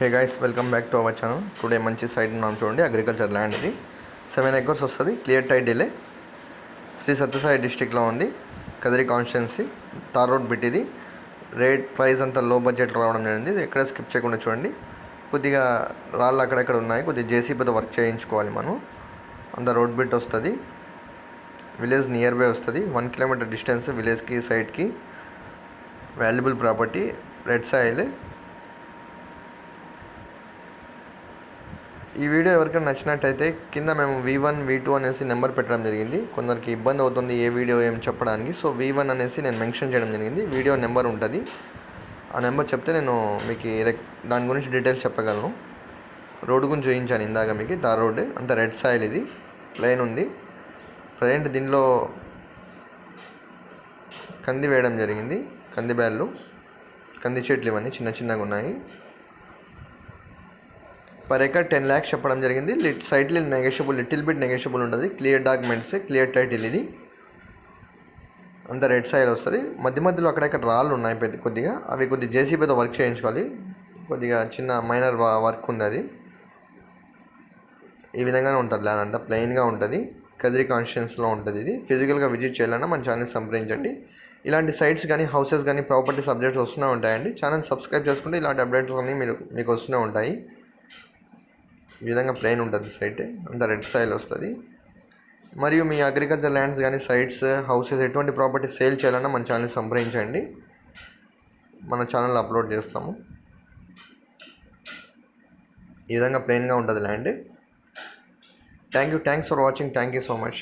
Hey guys, welcome back to our channel. Today మంచి site మనం చూడండి. అగ్రికల్చర్ ల్యాండ్ ఇది 7 acres వస్తుంది. క్లియర్ టైటిలే. శ్రీ సత్యసాయి డిస్టిక్లో ఉంది. Kadiri constituency. Tar road bit ఇది. రేట్ ప్రైస్ అంతా లో బడ్జెట్ రావడం జరిగింది. ఎక్కడ స్కిప్ చేయకుండా చూడండి. కొద్దిగా రాళ్ళు అక్కడక్కడ ఉన్నాయి. కొద్దిగా జేసీబీతో వర్క్ చేయించుకోవాలి మనం. అంత రోడ్ బిట్ వస్తుంది. విలేజ్ నియర్ బై వస్తుంది. 1 kilometer డిస్టెన్స్ విలేజ్కి సైట్కి. Valuable property. Red soil. ఈ వీడియో ఎవరికైనా నచ్చినట్టయితే కింద మేము V1 V2 అనేసి నెంబర్ పెట్టడం జరిగింది. కొందరికి ఇబ్బంది అవుతుంది ఏ వీడియో ఏం చెప్పడానికి. సో V1 అనేసి నేను మెన్షన్ చేయడం జరిగింది. వీడియో నెంబర్ ఉంటుంది. ఆ నెంబర్ చెప్తే నేను మీకు దాని గురించి డీటెయిల్స్ చెప్పగలను. రోడ్డు గురించి చూపించాను ఇందాక మీకు. తార్ రోడ్ అంత రెడ్ సాయిల్ ఇది. ప్లెయిన్ ఉంది. ప్రజెంట్ దీనిలో కంది వేయడం జరిగింది. కంది బ్యాళ్ళు, కంది చెట్లు ఇవన్నీ చిన్న చిన్నగా ఉన్నాయి. పర్ ఎకర్ 10 lakhs చెప్పడం జరిగింది. సైట్లీ నెగోషియబుల్, లిటిల్ బిట్ నెగోషియబుల్ ఉంటుంది. క్లియర్ డాక్యుమెంట్స్, క్లియర్ టైటిల్ ఇది. అంత రెడ్ సాయిల్ వస్తుంది. మధ్య మధ్యలో అక్కడక్కడ రాళ్ళు ఉన్నాయి కొద్దిగా. అవి కొద్దిగా జేసీబీతో వర్క్ చేయించుకోవాలి. కొద్దిగా చిన్న మైనర్ వర్క్ ఉంది. అది ఈ విధంగానే ఉంటుంది. ల్యాండ్ అంతా ప్లెయిన్గా ఉంటుంది. కదిరి కాన్స్టిట్యున్సీలో ఉంటుంది. ఇది ఫిజికల్గా విజిట్ చేయాలన్నా మన ఛానల్ సంప్రదించండి. ఇలాంటి సైట్స్ కానీ, హౌసెస్ కానీ, ప్రాపర్టీస్ అప్డేట్స్ వస్తూనే ఉంటాయండి. ఛానల్ సబ్స్క్రైబ్ చేసుకుంటే ఇలాంటి అప్డేట్స్ అన్నీ మీకు వస్తూనే ఉంటాయి. ఈ విధంగా ప్లెయిన్ ఉంటుంది సైట్. అంత రెడ్ సాయిల్ వస్తుంది. మరియు మీ అగ్రికల్చర్ ల్యాండ్స్ కానీ, సైట్స్, హౌసెస్, ఎటువంటి ప్రాపర్టీ సేల్ చేయాలన్నా మన ఛానల్ సంప్రదించండి. మన ఛానల్ అప్లోడ్ చేస్తాము. ఈ విధంగా ప్లెయిన్గా ఉంటుంది land. Thanks for watching. Thank you so much.